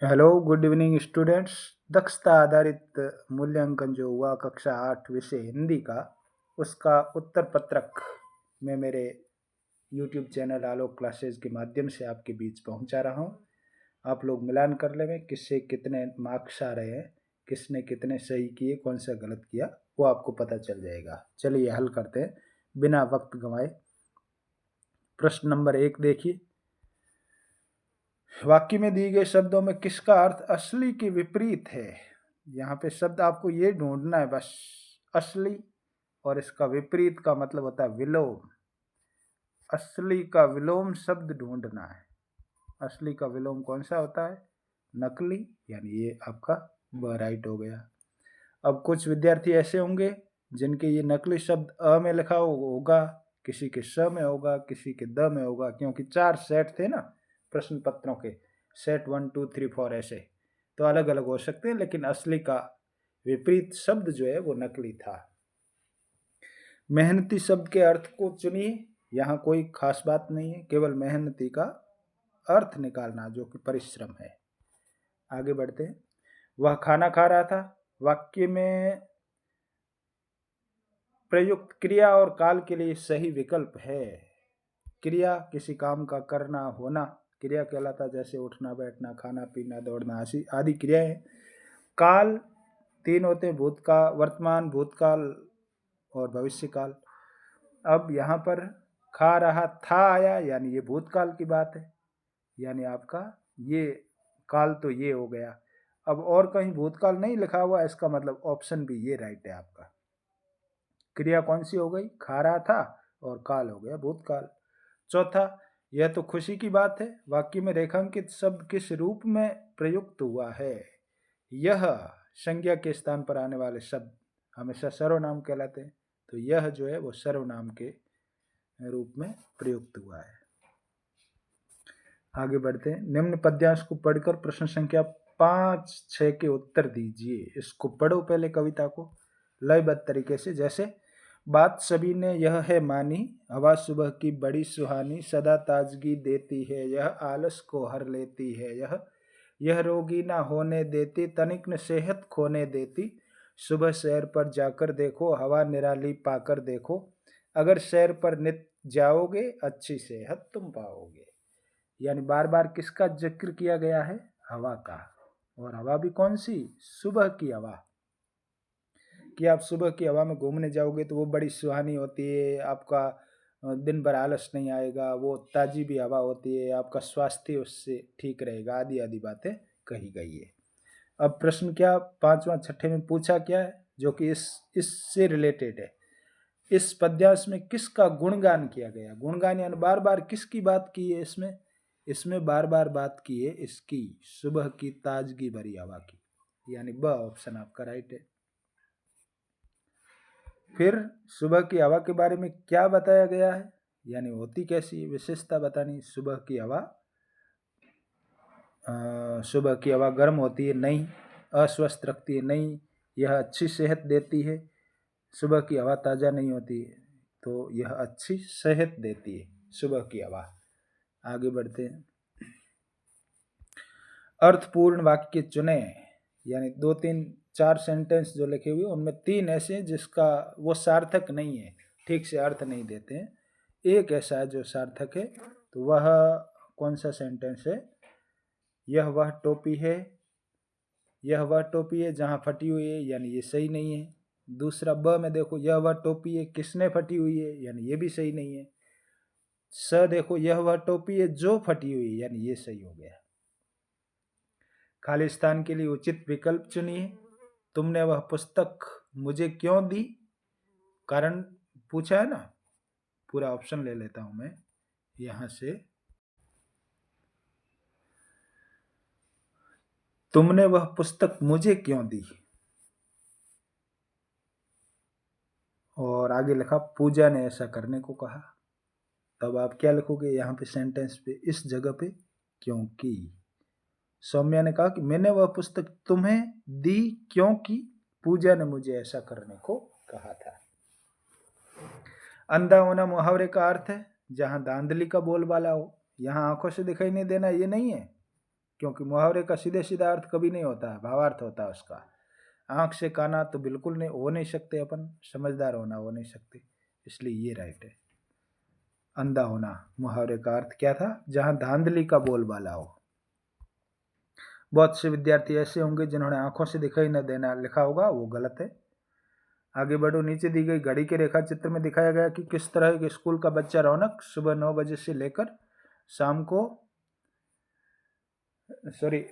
Hello, good evening students. दक्षता आधारित मूल्यांकन जो हुआ कक्षा 8 विषय हिंदी का, उसका उत्तर पत्रक मैं मेरे यूट्यूब चैनल आलोक क्लासेस के माध्यम से आपके बीच पहुंचा रहा हूं। आप लोग मिलान कर लें किससे कितने मार्क्स आ रहे हैं, किसने कितने सही किए, कौन सा गलत किया, वो आपको पता चल जाएगा। चलिए हल करते हैं बिना वक्त गंवाए। प्रश्न नंबर 1 देखिए। वाक्य में दिए गए शब्दों में किसका अर्थ असली के विपरीत है? यहाँ पे शब्द आपको ये ढूंढना है बस, असली और इसका विपरीत का मतलब होता है विलोम। असली का विलोम शब्द ढूंढना है। असली का विलोम कौन सा होता है? नकली, यानी ये आपका ब राइट हो गया। अब कुछ विद्यार्थी ऐसे होंगे जिनके ये नकली शब्द अ में लिखा होगा, किसी के स में होगा, किसी के द में होगा, क्योंकि 4 सेट थे ना प्रश्न पत्रों के, सेट 1 2 3 4 ऐसे, तो अलग अलग हो सकते हैं, लेकिन असली का विपरीत शब्द जो है वो नकली था। मेहनती शब्द के अर्थ को चुनिए। यहाँ कोई खास बात नहीं है, केवल मेहनती का अर्थ निकालना जो कि परिश्रम है। आगे बढ़ते हैं। वह खाना खा रहा था। वाक्य में प्रयुक्त क्रिया और काल के लिए सही विकल्प है। क्रिया किसी काम का करना होना क्रिया कहलाता, जैसे उठना बैठना खाना पीना दौड़ना आदि क्रियाएं। काल 3 होते हैं, भूतकाल, वर्तमान, भूतकाल और भविष्यकाल। अब यहाँ पर खा रहा था आया, यानी ये भूतकाल की बात है, यानी आपका ये काल तो ये हो गया। अब और कहीं भूतकाल नहीं लिखा हुआ, इसका मतलब ऑप्शन बी ये राइट है आपका। क्रिया कौन सी हो गई? खा रहा था, और काल हो गया भूतकाल। चौथा, यह तो खुशी की बात है। वाक्य में रेखांकित शब्द किस रूप में प्रयुक्त हुआ है? यह संज्ञा के स्थान पर आने वाले शब्द हमेशा सर्वनाम कहलाते हैं, तो यह जो है वो सर्वनाम के रूप में प्रयुक्त हुआ है। आगे बढ़ते हैं। निम्न पद्यांश को पढ़कर प्रश्न संख्या 5 6 के उत्तर दीजिए। इसको पढ़ो पहले कविता को लयबद्ध तरीके से। जैसे बात सभी ने यह है मानी, हवा सुबह की बड़ी सुहानी, सदा ताजगी देती है यह, आलस को हर लेती है यह रोगी ना होने देती, तनिक न सेहत खोने देती, सुबह सैर पर जाकर देखो, हवा निराली पाकर देखो, अगर सैर पर नित जाओगे अच्छी सेहत तुम पाओगे। यानी बार बार किसका जिक्र किया गया है? हवा का। और हवा भी कौन सी? सुबह की हवा। कि आप सुबह की हवा में घूमने जाओगे तो वो बड़ी सुहानी होती है, आपका दिन भर आलस नहीं आएगा, वो ताजी भी हवा होती है, आपका स्वास्थ्य उससे ठीक रहेगा, आदि आदि बातें कही गई है। अब प्रश्न क्या 5वां 6 में पूछा क्या है जो कि इससे रिलेटेड है? इस पद्यांश में किसका गुणगान किया गया? गुणगान यानी बार बार किसकी बात की है इसमें? इसमें बार बार बात की है इसकी, सुबह की ताजगी भरी हवा की, यानी ब ऑप्शन आपका राइट है। फिर सुबह की हवा के बारे में क्या बताया गया है, यानी होती कैसी, विशेषता बतानी। सुबह की हवा सुबह की हवा गर्म होती है नहीं, अस्वस्थ रखती है नहीं, यह अच्छी सेहत देती है। सुबह की हवा ताज़ा नहीं होती है, तो यह अच्छी सेहत देती है सुबह की हवा। आगे बढ़ते हैं। अर्थपूर्ण वाक्य चुने, यानी 2 3 4 सेंटेंस जो लिखे हुए उनमें 3 ऐसे हैं जिसका वो सार्थक नहीं है, ठीक से अर्थ नहीं देते हैं। एक ऐसा है जो सार्थक है, तो वह कौन सा सेंटेंस है? यह वह टोपी है, यह वह टोपी है जहाँ फटी हुई है, यानी ये सही नहीं है। दूसरा ब में देखो, यह वह टोपी है किसने फटी हुई है, यानी ये भी सही नहीं है। स देखो, यह वह टोपी है जो फटी हुई है, यानी ये सही हो गया। खाली स्थान के लिए उचित विकल्प चुनिए। तुमने वह पुस्तक मुझे क्यों दी? कारण पूछा है ना, पूरा ऑप्शन ले लेता हूं मैं यहां से। तुमने वह पुस्तक मुझे क्यों दी, और आगे लिखा पूजा ने ऐसा करने को कहा। तब आप क्या लिखोगे यहाँ पे सेंटेंस पे, इस जगह पे? क्योंकि सौम्या ने कहा कि मैंने वह पुस्तक तुम्हें दी क्योंकि पूजा ने मुझे ऐसा करने को कहा था। अंधा होना मुहावरे का अर्थ है जहां धांधली का बोलबाला हो। यहाँ आंखों से दिखाई नहीं देना ये नहीं है, क्योंकि मुहावरे का सीधे सीधा अर्थ कभी नहीं होता है, भावार्थ होता है उसका। आंख से काना तो बिल्कुल नहीं हो नहीं सकते, अपन समझदार होना हो नहीं सकते, इसलिए ये राइट है। अंधा होना मुहावरे का अर्थ क्या था? जहां धांधली का बोलबाला हो। बहुत से विद्यार्थी ऐसे होंगे जिन्होंने आंखों से दिखाई न देना लिखा होगा, वो गलत है। आगे बढ़ो। नीचे दी गई घड़ी के रेखा चित्र में दिखाया गया कि किस तरह के स्कूल का बच्चा रौनक सुबह 9 बजे से लेकर शाम को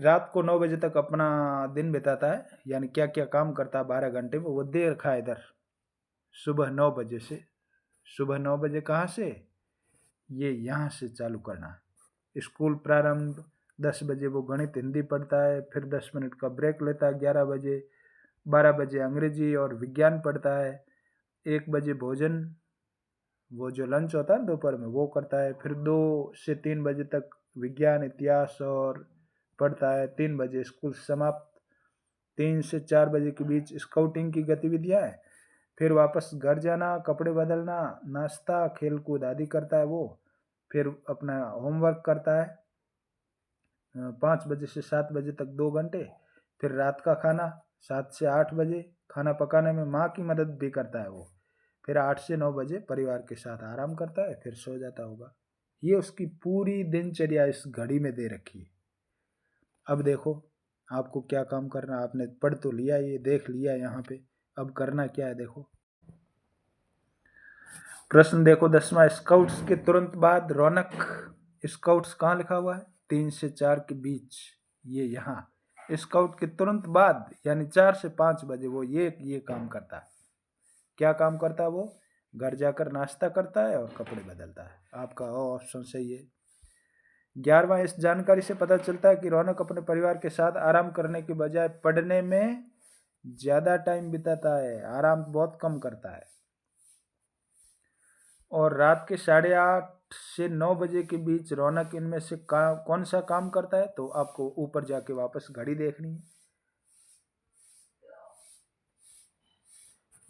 रात को 9 बजे तक अपना दिन बिताता है, यानी क्या क्या काम करता है 12 घंटे में, वो दे रखा है इधर सुबह 9 बजे से। सुबह 9 बजे कहाँ से? ये यहाँ से चालू करना है। स्कूल प्रारंभ 10 बजे, वो गणित हिंदी पढ़ता है, फिर 10 मिनट का ब्रेक लेता है 11 बजे। 12 बजे अंग्रेजी और विज्ञान पढ़ता है। 1 बजे भोजन, वो जो लंच होता है दोपहर में, वो करता है। फिर 2 से 3 बजे तक विज्ञान इतिहास और पढ़ता है। 3 बजे स्कूल समाप्त। 3 से 4 बजे के बीच स्काउटिंग की गतिविधियां हैं। फिर वापस घर जाना, कपड़े बदलना, नाश्ता, खेल कूद आदि करता है वो। फिर अपना होमवर्क करता है। 5 बजे से 7 बजे तक 2 घंटे। फिर रात का खाना 7 से 8 बजे, खाना पकाने में माँ की मदद भी करता है वो। फिर 8 से 9 बजे परिवार के साथ आराम करता है, फिर सो जाता होगा। ये उसकी पूरी दिनचर्या इस घड़ी में दे रखी है। अब देखो आपको क्या काम करना, आपने पढ़ तो लिया, ये देख लिया यहाँ पे, अब करना क्या है देखो। प्रश्न देखो 10वां, स्काउट्स के तुरंत बाद रौनक। स्काउट्स कहाँ लिखा हुआ है? 3 से 4 के बीच, ये यहाँ। स्काउट के तुरंत बाद यानी 4 से 5 बजे वो ये काम करता है। क्या काम करता है वो? घर जाकर नाश्ता करता है और कपड़े बदलता है। आपका ऑप्शन सही है। 11वां, इस जानकारी से पता चलता है कि रौनक अपने परिवार के साथ आराम करने के बजाय पढ़ने में ज्यादा टाइम बिताता है, आराम बहुत कम करता है। और रात के 8:30 से 9 बजे के बीच रौनक इनमें से कौन सा काम करता है? तो आपको ऊपर जाके वापस घड़ी देखनी है।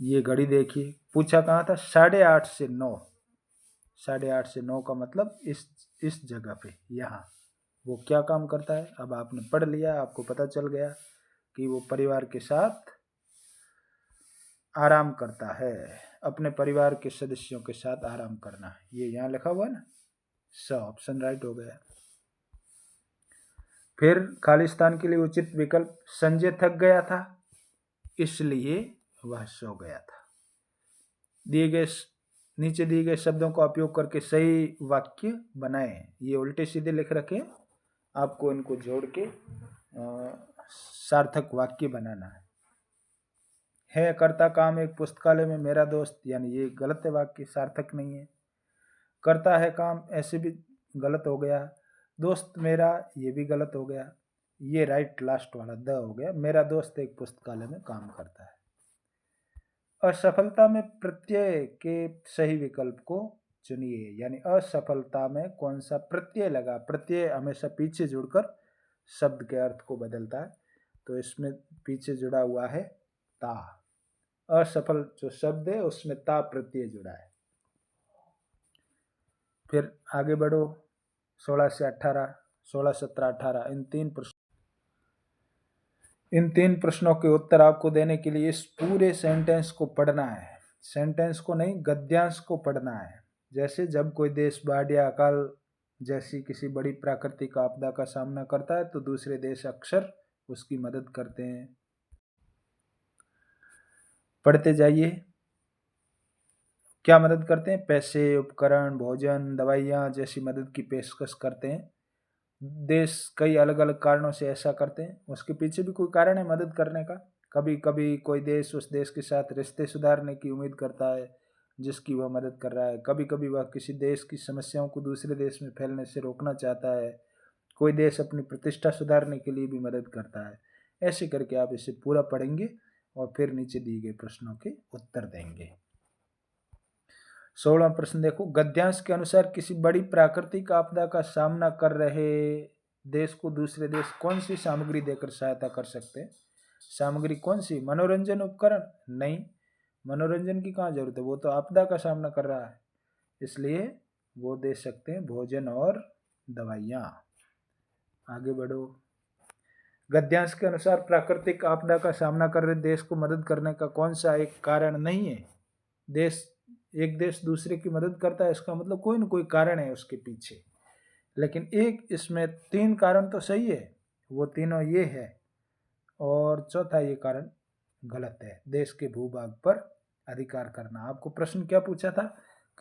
ये घड़ी देखिए, पूछा कहाँ था? 8:30 से 9। 8:30 से 9 का मतलब इस जगह पे, यहाँ वो क्या काम करता है। अब आपने पढ़ लिया, आपको पता चल गया कि वो परिवार के साथ आराम करता है। अपने परिवार के सदस्यों के साथ आराम करना, ये यहाँ लिखा हुआ है ना, ऑप्शन राइट हो गया। फिर खालिस्तान के लिए उचित विकल्प, संजय थक गया था इसलिए वह सो गया था। नीचे दिए गए शब्दों का उपयोग करके सही वाक्य बनाएं। ये उल्टे सीधे लिख रखे, आपको इनको जोड़ के सार्थक वाक्य बनाना है। करता काम एक पुस्तकालय में मेरा दोस्त, यानी ये गलत है, वाक्य सार्थक नहीं है। करता है काम, ऐसे भी गलत हो गया। दोस्त मेरा, ये भी गलत हो गया। ये राइट लास्ट वाला द हो गया। मेरा दोस्त एक पुस्तकालय में काम करता है। असफलता में प्रत्यय के सही विकल्प को चुनिए, यानी असफलता में कौन सा प्रत्यय लगा। प्रत्यय हमेशा पीछे जुड़कर शब्द के अर्थ को बदलता है, तो इसमें पीछे जुड़ा हुआ है ता। असफल जो शब्द है उसमें ता प्रत्यय जुड़ा है। फिर आगे बढ़ो 16 से 18, 16, 17, 18, इन तीन प्रश्नों के उत्तर आपको देने के लिए इस पूरे सेंटेंस को पढ़ना है। सेंटेंस को नहीं, गद्यांश को पढ़ना है। जैसे जब कोई देश बाढ़ या अकाल जैसी किसी बड़ी प्राकृतिक आपदा का सामना करता है तो दूसरे देश अक्सर उसकी मदद करते हैं। पढ़ते जाइए। क्या मदद करते हैं? पैसे, उपकरण, भोजन, दवाइयाँ जैसी मदद की पेशकश करते हैं। देश कई अलग अलग कारणों से ऐसा करते हैं, उसके पीछे भी कोई कारण है मदद करने का। कभी कभी कोई देश उस देश के साथ रिश्ते सुधारने की उम्मीद करता है जिसकी वह मदद कर रहा है। कभी कभी वह किसी देश की समस्याओं को दूसरे देश में फैलने से रोकना चाहता है। कोई देश अपनी प्रतिष्ठा सुधारने के लिए भी मदद करता है। ऐसे करके आप इसे पूरा पढ़ेंगे और फिर नीचे दिए गए प्रश्नों के उत्तर देंगे। 16वां प्रश्न देखो, गद्यांश के अनुसार किसी बड़ी प्राकृतिक आपदा का सामना कर रहे देश को दूसरे देश कौन सी सामग्री देकर सहायता कर सकते हैं? सामग्री कौन सी? मनोरंजन उपकरण? नहीं, मनोरंजन की कहाँ जरूरत है, वो तो आपदा का सामना कर रहा है, इसलिए वो दे सकते हैं भोजन और दवाइयाँ। आगे बढ़ो। गद्यांश के अनुसार प्राकृतिक आपदा का सामना कर रहे देश को मदद करने का कौन सा एक कारण नहीं है। एक देश दूसरे की मदद करता है, इसका मतलब कोई ना कोई कारण है उसके पीछे, लेकिन एक इसमें 3 कारण तो सही है, वो तीनों ये है, और चौथा ये कारण गलत है, देश के भूभाग पर अधिकार करना। आपको प्रश्न क्या पूछा था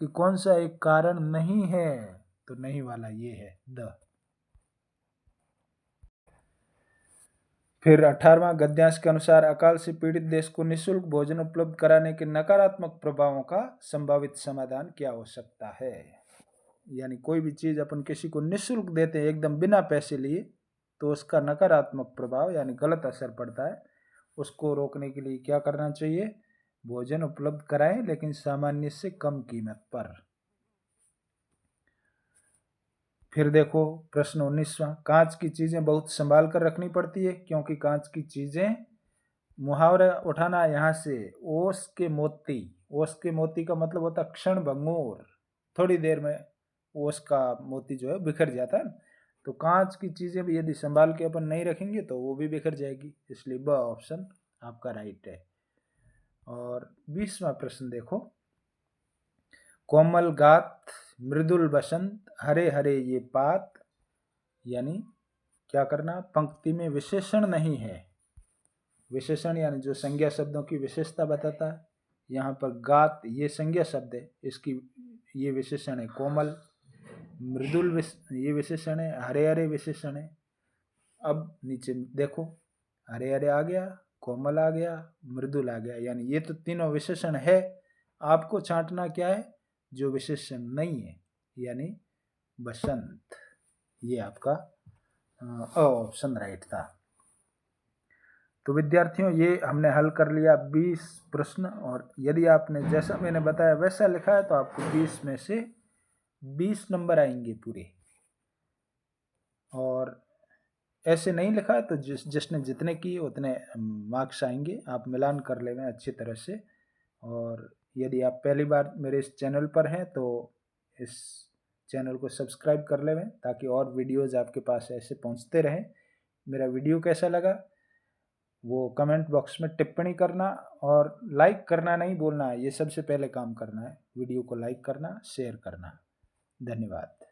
कि कौन सा एक कारण नहीं है, तो नहीं वाला ये है द। फिर 18वां, गद्यांश के अनुसार अकाल से पीड़ित देश को निःशुल्क भोजन उपलब्ध कराने के नकारात्मक प्रभावों का संभावित समाधान क्या हो सकता है। यानी कोई भी चीज अपन किसी को निःशुल्क देते हैं एकदम बिना पैसे लिए, तो उसका नकारात्मक प्रभाव यानी गलत असर पड़ता है। उसको रोकने के लिए क्या करना चाहिए, भोजन उपलब्ध कराएं लेकिन सामान्य से कम कीमत पर। फिर देखो प्रश्न 19वां, कांच की चीजें बहुत संभाल कर रखनी पड़ती है क्योंकि कांच की चीजें, मुहावरा उठाना यहाँ से, ओस के मोती। ओस के मोती का मतलब होता क्षण भंगुर, थोड़ी देर में ओस का मोती जो है बिखर जाता है। तो कांच की चीजें भी यदि संभाल के अपन नहीं रखेंगे तो वो भी बिखर जाएगी, इसलिए ब ऑप्शन आपका राइट है। और 20वां प्रश्न देखो, कोमल गात मृदुल बसंत हरे हरे ये पात, यानी क्या करना, पंक्ति में विशेषण नहीं है। विशेषण यानी जो संज्ञा शब्दों की विशेषता बताता है, यहाँ पर गात ये संज्ञा शब्द है, इसकी ये विशेषण है कोमल, मृदुल ये विशेषण है, हरे हरे विशेषण है। अब नीचे देखो, हरे हरे आ गया, कोमल आ गया, मृदुल आ गया, यानी ये तो तीनों विशेषण है। आपको छांटना क्या है, जो विशेषण नहीं है, यानी बसंत। ये आपका ऑप्शन राइट था। तो विद्यार्थियों ये हमने हल कर लिया 20 प्रश्न, और यदि आपने जैसा मैंने बताया वैसा लिखा है तो आपको 20 में से 20 नंबर आएंगे पूरे, और ऐसे नहीं लिखा है तो जिसने जितने किए उतने मार्क्स आएंगे। आप मिलान कर लेंगे अच्छी तरह से। और यदि आप पहली बार मेरे इस चैनल पर हैं तो इस चैनल को सब्सक्राइब कर लें ताकि और वीडियोज़ आपके पास ऐसे पहुंचते रहें। मेरा वीडियो कैसा लगा वो कमेंट बॉक्स में टिप्पणी करना, और लाइक करना नहीं बोलना है, ये सबसे पहले काम करना है। वीडियो को लाइक करना, शेयर करना। धन्यवाद।